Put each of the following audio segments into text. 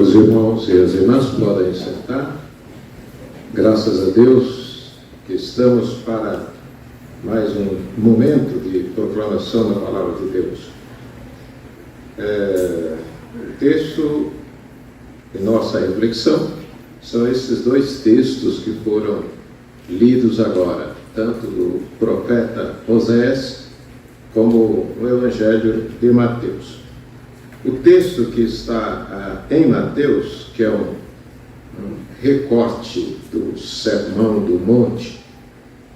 Os irmãos e as irmãs podem sentar. Graças a Deus que estamos para mais um momento de proclamação da Palavra de Deus. O texto de nossa reflexão são esses dois textos que foram lidos agora, tanto do profeta Oséias como o Evangelho de Mateus. O texto que está em Mateus, que é um recorte do Sermão do Monte,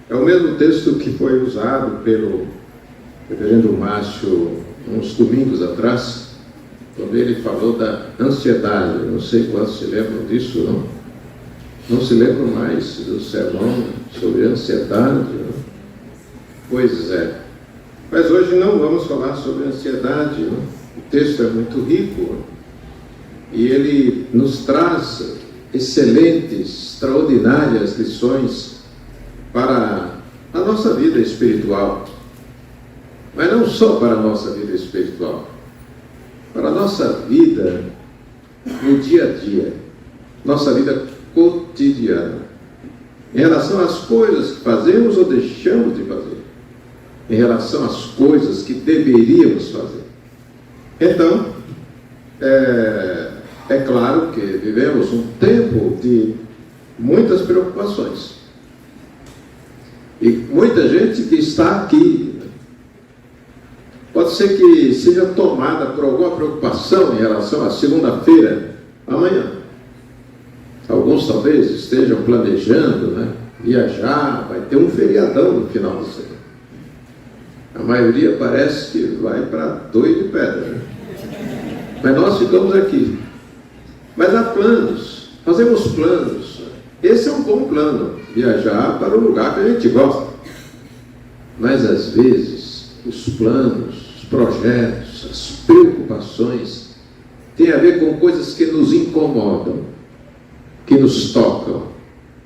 é o mesmo texto que foi usado pelo reverendo Márcio uns domingos atrás, quando ele falou da ansiedade. Não sei quantos se lembram disso, não? Não se lembram mais do sermão sobre ansiedade, não? Pois é. Mas hoje não vamos falar sobre ansiedade, não? O texto é muito rico e ele nos traz excelentes, extraordinárias lições para a nossa vida espiritual. Mas não só para a nossa vida espiritual, para a nossa vida no dia a dia, nossa vida cotidiana, em relação às coisas que fazemos ou deixamos de fazer, em relação às coisas que deveríamos fazer. Então, é claro que vivemos um tempo de muitas preocupações. E muita gente que está aqui pode ser que seja tomada por alguma preocupação em relação à segunda-feira, amanhã. Alguns talvez estejam planejando, viajar, vai ter um feriadão no final do semana. A maioria parece que vai para Doido de Pedra, Mas nós ficamos aqui. Mas há planos, fazemos planos. Esse é um bom plano, viajar para o lugar que a gente gosta. Mas às vezes os planos, os projetos, as preocupações têm a ver com coisas que nos incomodam, que nos tocam,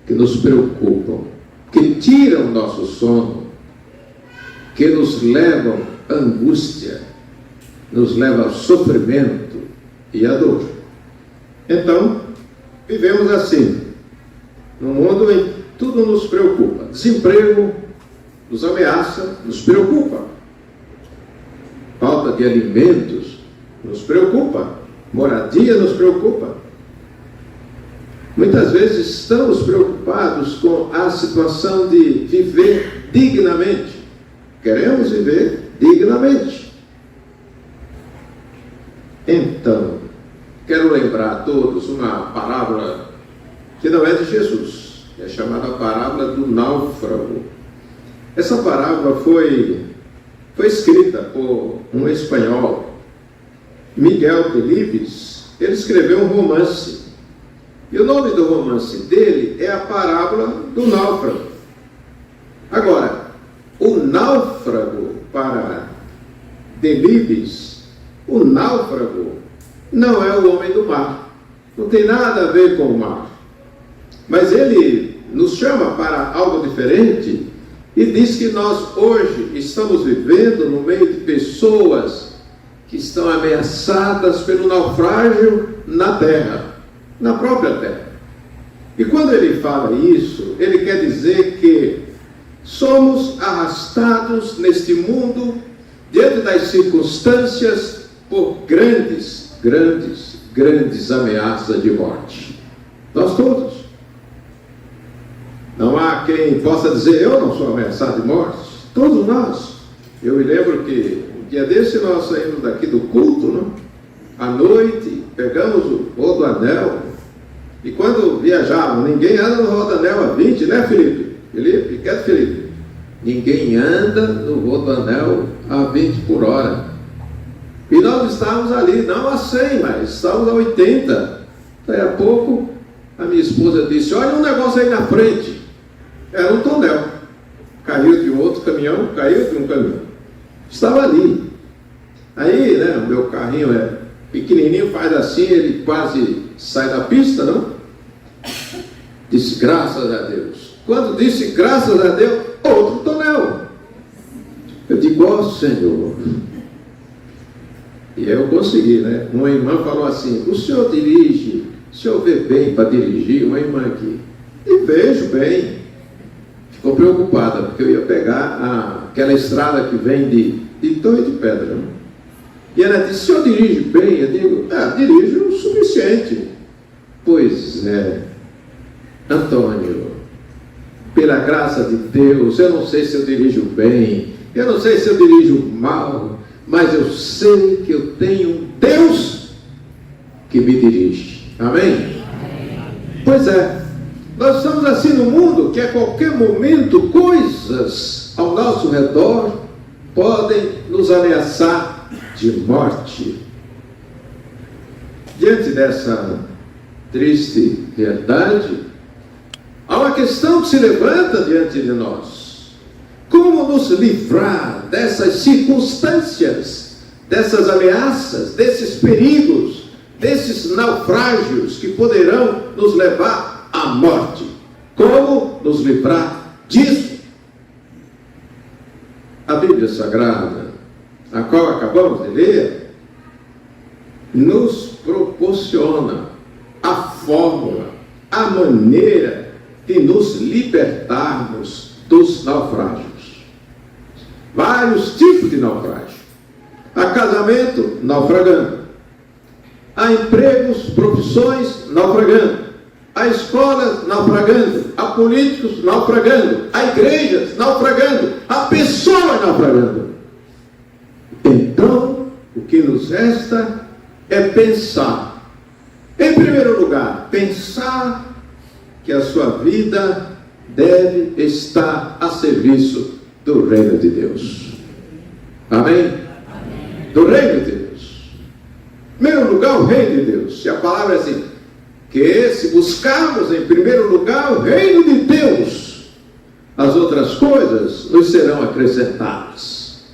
que nos preocupam, que tiram o nosso sono, que nos levam à angústia, nos levam ao sofrimento e à dor. Então, vivemos assim, num mundo em que tudo nos preocupa. Desemprego nos ameaça, nos preocupa. Falta de alimentos nos preocupa. Moradia nos preocupa. Muitas vezes estamos preocupados com a situação de viver dignamente. Queremos viver dignamente. Então, quero lembrar a todos uma parábola que não é de Jesus, é chamada a parábola do náufrago. Essa parábola foi escrita por um espanhol, Miguel Delibes. Ele escreveu um romance, e o nome do romance dele é a parábola do náufrago. Agora, o náufrago para Delibes, o náufrago não é o homem do mar, não tem nada a ver com o mar, mas ele nos chama para algo diferente e diz que nós hoje estamos vivendo no meio de pessoas que estão ameaçadas pelo naufrágio na terra, na própria terra. E quando ele fala isso, ele quer dizer que somos arrastados neste mundo, diante das circunstâncias, por grandes ameaças de morte. Nós todos. Não há quem possa dizer, eu não sou ameaçado de morte. Todos nós. Eu me lembro que um dia desse nós saímos daqui do culto, à noite, pegamos o Rodoanel, e quando viajávamos, ninguém anda no Rodoanel a 20, né, Felipe? Quieto, Felipe. Ninguém anda no Rodoanel a 20 por hora. E nós estávamos ali, não a 100, mas estávamos a 80. Daí a pouco, a minha esposa disse, olha um negócio aí na frente. Era um tonel. Caiu de outro caminhão, caiu de um caminhão. Estava ali. Aí, o meu carrinho é pequenininho, faz assim, ele quase sai da pista, não? Disse, graças a Deus. Quando disse, graças a Deus, outro tonel. Eu digo, ó Senhor, E eu consegui, né? Uma irmã falou assim: o senhor dirige, o senhor vê bem para dirigir? Uma irmã aqui. E vejo bem. Ficou preocupada, porque eu ia pegar aquela estrada que vem de Torre de Pedra. Né? E ela disse: o senhor dirige bem? Eu digo: dirijo o suficiente. Pois é, Antônio, pela graça de Deus, eu não sei se eu dirijo bem, eu não sei se eu dirijo mal, mas eu sei que eu tenho um Deus que me dirige. Amém? Pois é, nós estamos assim no mundo que a qualquer momento coisas ao nosso redor podem nos ameaçar de morte. Diante dessa triste realidade, há uma questão que se levanta diante de nós. Como nos livrar dessas circunstâncias, dessas ameaças, desses perigos, desses naufrágios que poderão nos levar à morte? Como nos livrar disso? A Bíblia Sagrada, a qual acabamos de ler, nos proporciona a fórmula, a maneira de nos libertarmos dos naufrágios. Vários tipos de naufrágio. Há casamento, naufragando. Há empregos, profissões, naufragando. Há escolas, naufragando. Há políticos, naufragando. Há igrejas, naufragando. Há pessoas, naufragando. Então, o que nos resta é pensar. Em primeiro lugar, pensar que a sua vida deve estar a serviço do reino de Deus. Amém? Do reino de Deus. Em primeiro lugar, o reino de Deus. E a palavra é assim: que se buscarmos em primeiro lugar o reino de Deus, as outras coisas nos serão acrescentadas.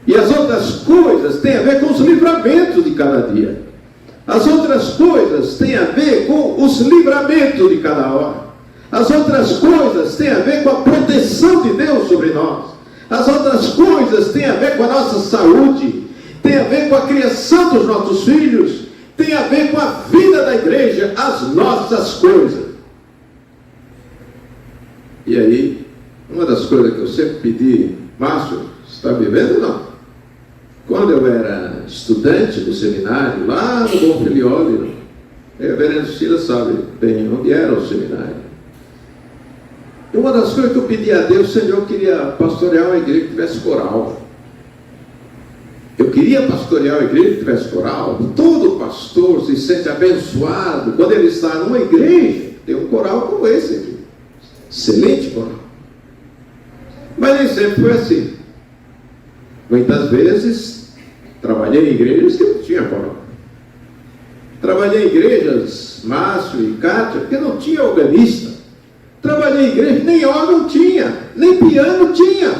E as outras coisas têm a ver com os livramentos de cada dia. As outras coisas têm a ver com os livramentos de cada hora. As outras coisas têm a ver com a proteção de Deus sobre nós. As outras coisas têm a ver com a nossa saúde, tem a ver com a criação dos nossos filhos, tem a ver com a vida da igreja, as nossas coisas. E aí, uma das coisas que eu sempre pedi: Márcio, você está me vendo ou não? Quando eu era estudante do seminário, lá no Bom Filioli, o reverendo Silas sabe bem onde era o seminário. E uma das coisas que eu pedi a Deus: Senhor, eu queria pastorear uma igreja que tivesse coral. Eu queria pastorear uma igreja que tivesse coral. Todo pastor se sente abençoado quando ele está numa igreja, tem um coral como esse aqui. Excelente coral. Mas nem sempre foi assim. Muitas vezes trabalhei em igrejas que não tinha coral. Trabalhei em igrejas, Márcio e Kátia, que não tinha organista. Trabalhei em igreja, nem órgão tinha, nem piano tinha.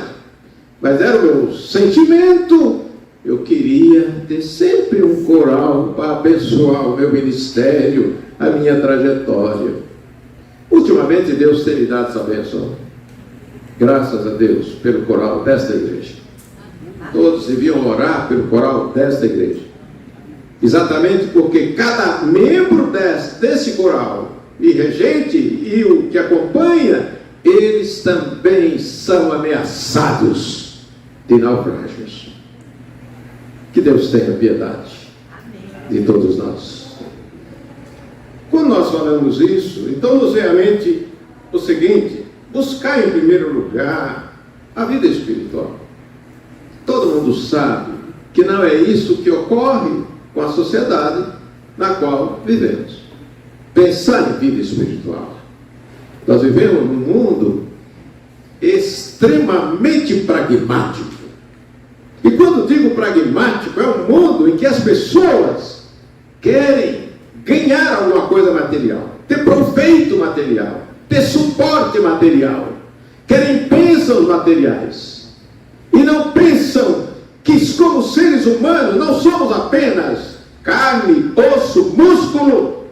Mas era o meu sentimento. Eu queria ter sempre um coral para abençoar o meu ministério, a minha trajetória. Ultimamente Deus tem me dado essa bênção. Graças a Deus pelo coral desta igreja. Todos deviam orar pelo coral desta igreja. Exatamente porque cada membro desse coral, e regente, e o que acompanha, eles também são ameaçados de naufrágios. Que Deus tenha piedade de todos nós. Quando nós falamos isso, então nos vem à mente o seguinte: buscar em primeiro lugar a vida espiritual. Todo mundo sabe que não é isso que ocorre com a sociedade na qual vivemos. Pensar em vida espiritual. Nós vivemos num mundo extremamente pragmático. E quando digo pragmático, é um mundo em que as pessoas querem ganhar alguma coisa material, ter proveito material, ter suporte material, querem bênçãos materiais. E não pensam que, como seres humanos, não somos apenas carne, osso, músculo.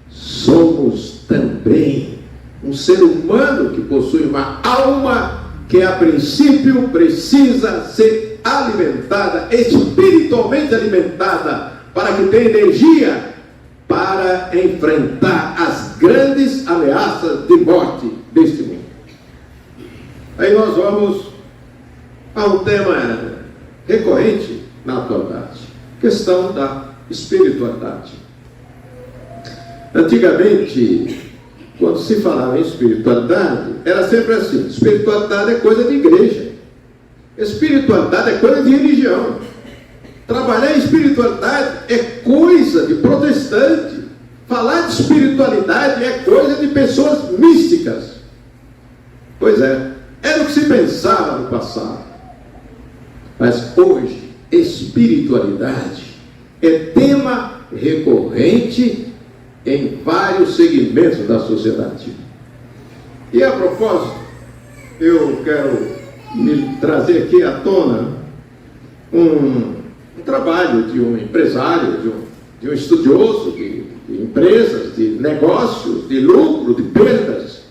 Somos também um ser humano que possui uma alma que, a princípio, precisa ser alimentada, espiritualmente alimentada, para que tenha energia para enfrentar as grandes ameaças de morte deste mundo. Aí nós vamos a um tema recorrente na atualidade, questão da espiritualidade. Antigamente, quando se falava em espiritualidade, era sempre assim: espiritualidade é coisa de igreja, espiritualidade é coisa de religião, trabalhar em espiritualidade é coisa de protestante, falar de espiritualidade é coisa de pessoas místicas. Pois é, era o que se pensava no passado. Mas hoje, espiritualidade é tema recorrente em vários segmentos da sociedade. E a propósito, eu quero me trazer aqui à tona um trabalho de um empresário, de um estudioso de empresas, de negócios, de lucro, de perdas.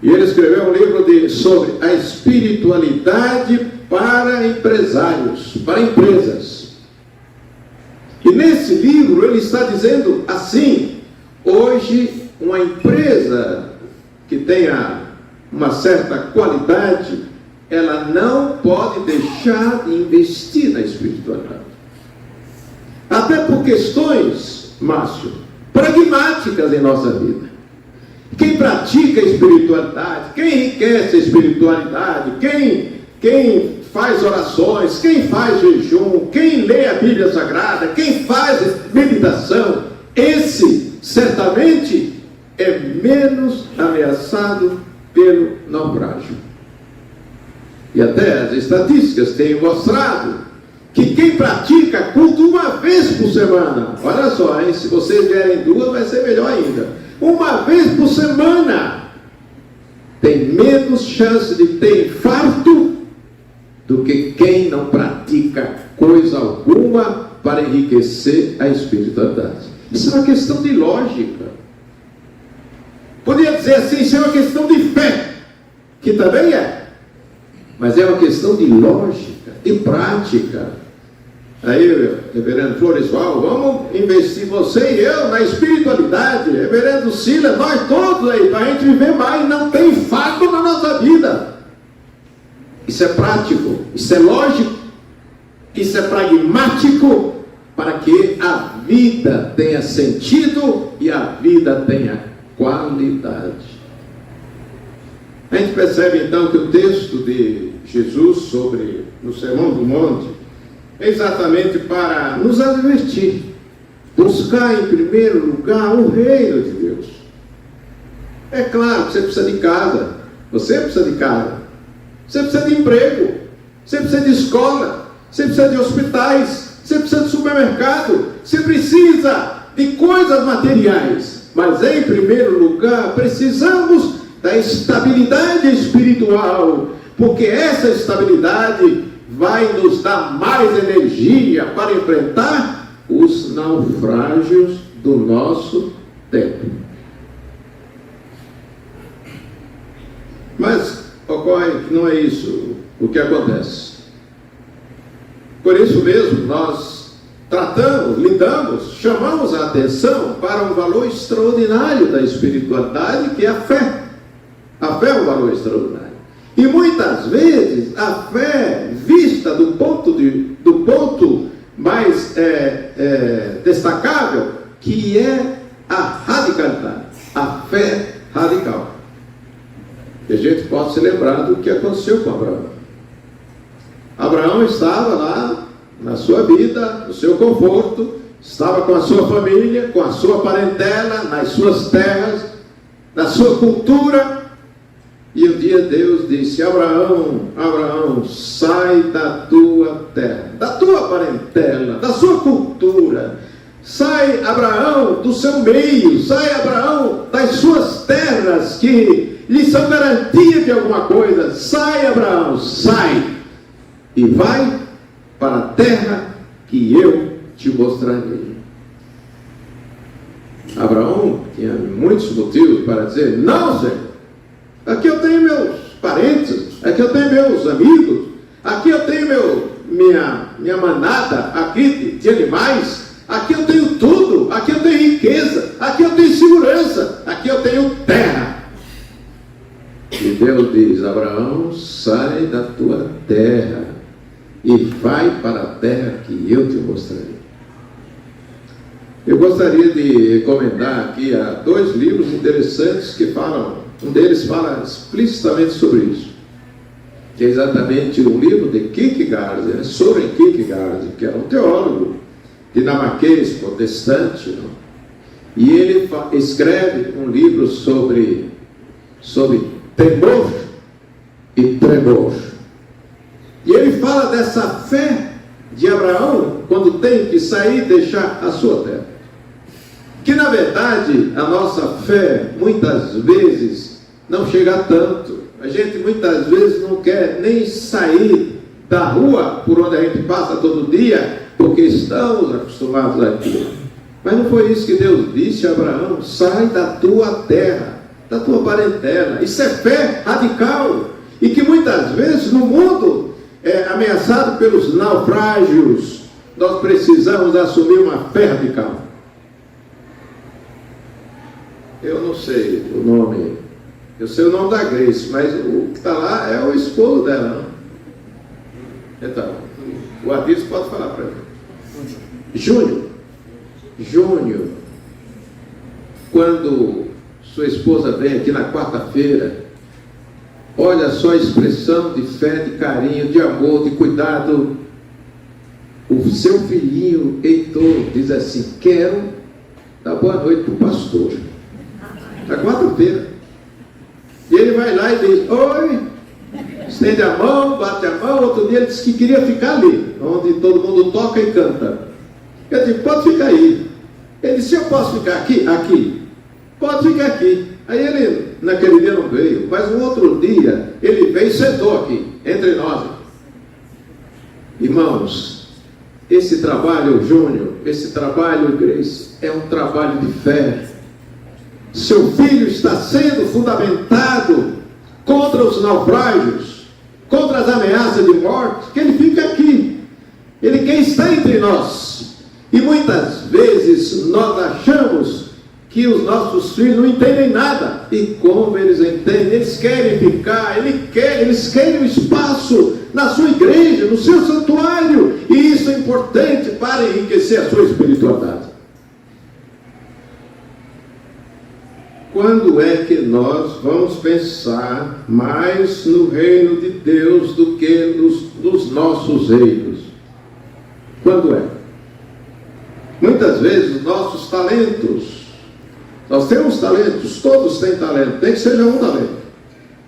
E ele escreveu um livro sobre a espiritualidade para empresários, para empresas. E nesse livro ele está dizendo assim: hoje uma empresa que tenha uma certa qualidade, ela não pode deixar de investir na espiritualidade. Até por questões, Márcio, pragmáticas em nossa vida. Quem pratica a espiritualidade, quem enriquece a espiritualidade, quem faz orações, quem faz jejum, quem lê a Bíblia Sagrada, quem faz meditação, esse certamente é menos ameaçado pelo naufrágio. E até as estatísticas têm mostrado que quem pratica culto uma vez por semana, olha só, hein? Se vocês vierem duas, vai ser melhor ainda. Uma vez por semana, tem menos chance de ter infarto do que quem não pratica coisa alguma para enriquecer a espiritualidade. Isso é uma questão de lógica. Podia dizer assim, isso é uma questão de fé, que também é, mas é uma questão de lógica, de prática. Aí, reverendo Floresval, vamos investir, você e eu, na espiritualidade. Reverendo Silas, nós todos aí, para a gente viver mais, não tem fato na nossa vida. Isso é prático, isso é lógico, isso é pragmático, para que a vida tenha sentido e a vida tenha qualidade. A gente percebe então que o texto de Jesus no Sermão do Monte é exatamente para nos advertir, buscar em primeiro lugar o reino de Deus. É claro que você precisa de casa, você precisa de casa, você precisa de emprego, você precisa de escola, você precisa de hospitais, você precisa de supermercado, você precisa de coisas materiais, mas em primeiro lugar precisamos da estabilidade espiritual, porque essa estabilidade vai nos dar mais energia para enfrentar os naufrágios do nosso tempo. Mas ocorre que não é isso o que acontece. Por isso mesmo nós lidamos, chamamos a atenção para um valor extraordinário da espiritualidade, que é a fé. A fé é um valor extraordinário. E muitas vezes a fé vista do ponto mais destacável, que é a radicalidade, a fé radical. Que a gente pode se lembrar do que aconteceu com Abraão. Abraão estava lá na sua vida, no seu conforto, estava com a sua família, com a sua parentela, nas suas terras, na sua cultura. E um dia Deus disse: Abraão, Abraão, sai da tua terra, da tua parentela, da sua cultura. Sai, Abraão, do seu meio. Sai, Abraão, das suas terras que lhe são garantia de alguma coisa. Sai, Abraão, sai e vai para a terra que eu te mostrarei. Abraão tinha muitos motivos para dizer: não, Senhor, aqui eu tenho meus parentes, aqui eu tenho meus amigos, Aqui eu tenho minha manada aqui de animais. Aqui eu tenho tudo. Aqui eu tenho riqueza. Aqui eu tenho segurança. Aqui eu tenho terra. E Deus diz: Abraão, sai da tua terra e vai para a terra que eu te mostrarei. Eu gostaria de recomendar aqui a 2 livros interessantes que falam, um deles fala explicitamente sobre isso, que é exatamente um livro de Kierkegaard, Søren Kierkegaard, que era um teólogo dinamarquês, protestante, não? E ele escreve um livro sobre temor e tremor. E ele fala dessa fé de Abraão, quando tem que sair e deixar a sua terra. Que na verdade a nossa fé muitas vezes não chega a tanto. A gente muitas vezes não quer nem sair da rua por onde a gente passa todo dia, porque estamos acostumados aqui. Mas não foi isso que Deus disse a Abraão: sai da tua terra, da tua parentela. Isso é fé radical, e que muitas vezes no mundo ameaçado pelos naufrágios, nós precisamos assumir uma fé radical. Eu não sei o nome, eu sei o nome da Grace, mas o que está lá é o esposo dela, não? Então, o Adilson pode falar para mim. Júnior, quando sua esposa vem aqui na quarta-feira, olha só a expressão de fé, de carinho, de amor, de cuidado. O seu filhinho Heitor diz assim: quero dar boa noite para o pastor. Na quarta-feira. E ele vai lá e diz: oi, estende a mão, bate a mão. Outro dia ele disse que queria ficar ali, onde todo mundo toca e canta. Eu disse: pode ficar aí. Ele disse: eu posso ficar aqui? Aqui. Pode ficar aqui. Aí ele, naquele dia não veio, mas no outro dia, ele veio e sentou aqui, entre nós. Irmãos, esse trabalho, Júnior, esse trabalho, Grace, é um trabalho de fé. Seu filho está sendo fundamentado contra os naufrágios, contra as ameaças de morte, que ele fica aqui. Ele quer estar entre nós. E muitas vezes nós achamos que os nossos filhos não entendem nada. E como eles entendem? Eles querem ficar, eles querem um espaço na sua igreja, no seu santuário. E isso é importante para enriquecer a sua espiritualidade. Quando é que nós vamos pensar mais no reino de Deus do que nos nossos reinos? Quando é? Muitas vezes os nossos talentos, nós temos talentos, todos têm talento, nem que seja um talento,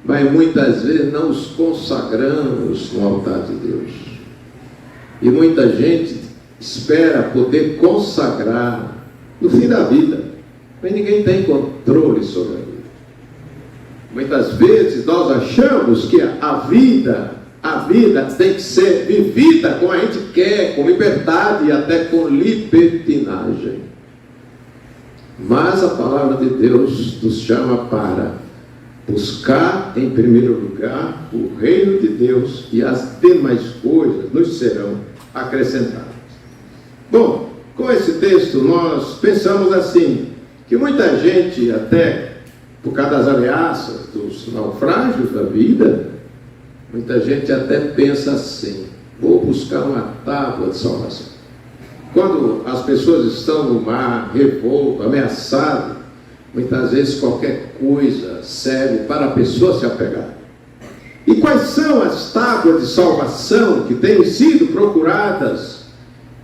mas muitas vezes não os consagramos no altar de Deus. E muita gente espera poder consagrar no fim da vida, mas ninguém tem controle sobre a vida. Muitas vezes nós achamos que a vida tem que ser vivida como a gente quer, com liberdade e até com libertinagem. Mas a palavra de Deus nos chama para buscar em primeiro lugar o reino de Deus, e as demais coisas nos serão acrescentadas. Bom, com esse texto nós pensamos assim, que muita gente, até por causa das ameaças, dos naufrágios da vida, muita gente até pensa assim: vou buscar uma tábua de salvação. Quando as pessoas estão no mar, revolto, ameaçado, muitas vezes qualquer coisa serve para a pessoa se apegar. E quais são as tábuas de salvação que têm sido procuradas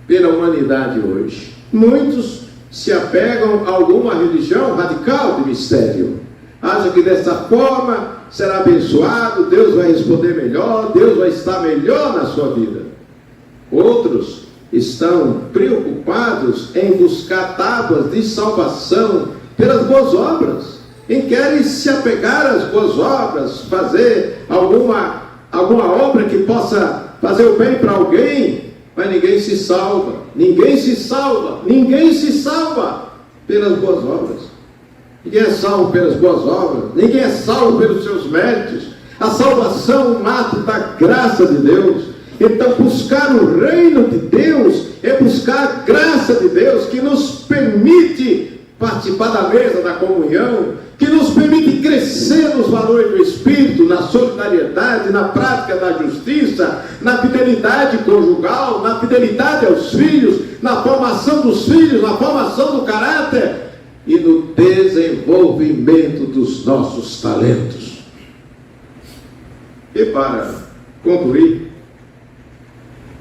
pela humanidade hoje? Muitos se apegam a alguma religião radical de mistério. Acham que dessa forma será abençoado, Deus vai responder melhor, Deus vai estar melhor na sua vida. Outros estão preocupados em buscar tábuas de salvação pelas boas obras, em querem se apegar às boas obras, fazer alguma obra que possa fazer o bem para alguém, mas ninguém se salva pelas boas obras. Ninguém é salvo pelas boas obras, ninguém é salvo pelos seus méritos. A salvação, um ato da graça de Deus. Então, buscar o reino de Deus é buscar a graça de Deus, que nos permite participar da mesa da comunhão, que nos permite crescer nos valores do Espírito, na solidariedade, na prática da justiça, na fidelidade conjugal, na fidelidade aos filhos, na formação dos filhos, na formação do caráter e no desenvolvimento dos nossos talentos. E para concluir,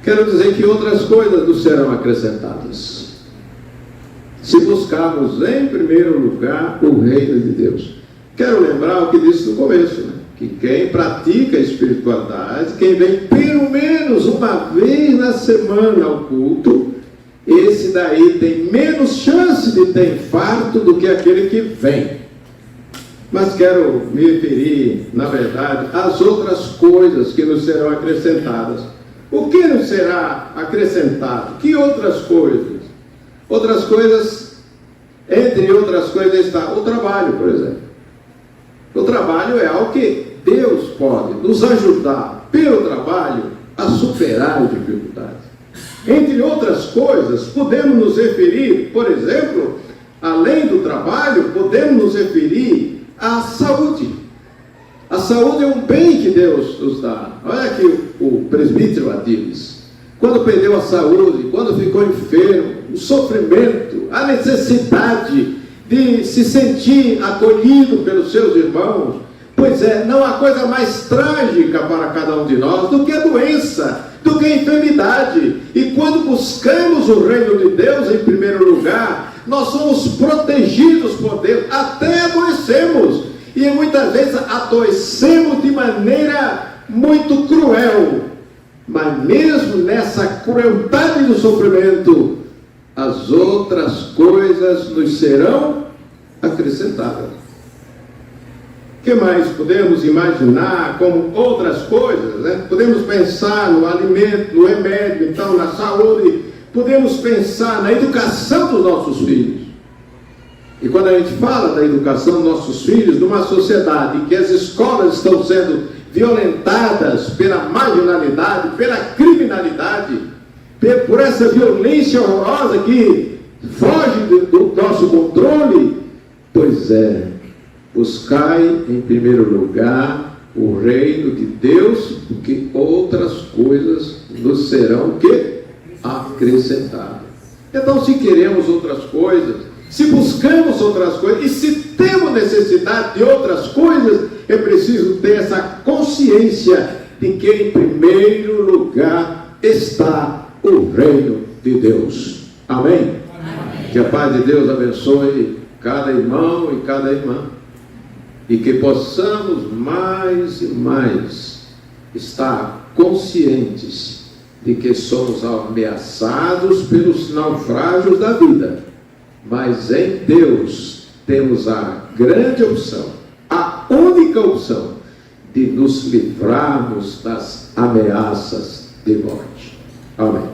quero dizer que outras coisas nos serão acrescentadas, se buscarmos em primeiro lugar o reino de Deus. Quero lembrar o que disse no começo, né? Que quem pratica a espiritualidade, quem vem pelo menos uma vez na semana ao culto, esse daí tem menos chance de ter infarto do que aquele que vem. Mas quero me referir, na verdade, às outras coisas que nos serão acrescentadas. O que nos será acrescentado? Que outras coisas? Outras coisas, entre outras coisas está o trabalho, por exemplo. O trabalho é algo que Deus pode nos ajudar, pelo trabalho, a superar as dificuldades. Entre outras coisas, podemos nos referir, por exemplo, além do trabalho, podemos nos referir à saúde. A saúde é um bem que Deus nos dá. Olha aqui o presbítero Adiles. Quando perdeu a saúde, quando ficou enfermo, o sofrimento, a necessidade de se sentir acolhido pelos seus irmãos. Pois é, não há coisa mais trágica para cada um de nós do que a doença, do que a enfermidade. E quando buscamos o reino de Deus em primeiro lugar, nós somos protegidos por Deus, até adoecemos. E muitas vezes adoecemos de maneira muito cruel. Mas mesmo nessa crueldade do sofrimento, as outras coisas nos serão acrescentadas. O que mais podemos imaginar como outras coisas, né? Podemos pensar no alimento, no remédio, então na saúde. Podemos pensar na educação dos nossos filhos. E quando a gente fala da educação dos nossos filhos, numa sociedade em que as escolas estão sendo violentadas pela marginalidade, pela criminalidade, por essa violência horrorosa que foge do nosso controle, pois é, buscai em primeiro lugar o reino de Deus, porque outras coisas nos serão acrescentadas. Então, se queremos outras coisas, se buscamos outras coisas, e se temos necessidade de outras coisas, é preciso ter essa consciência de que em primeiro lugar está o reino de Deus. Amém? Amém. Que a paz de Deus abençoe cada irmão e cada irmã, e que possamos mais e mais estar conscientes de que somos ameaçados pelos naufrágios da vida, mas em Deus temos a grande opção, a única opção de nos livrarmos das ameaças de morte. Amém.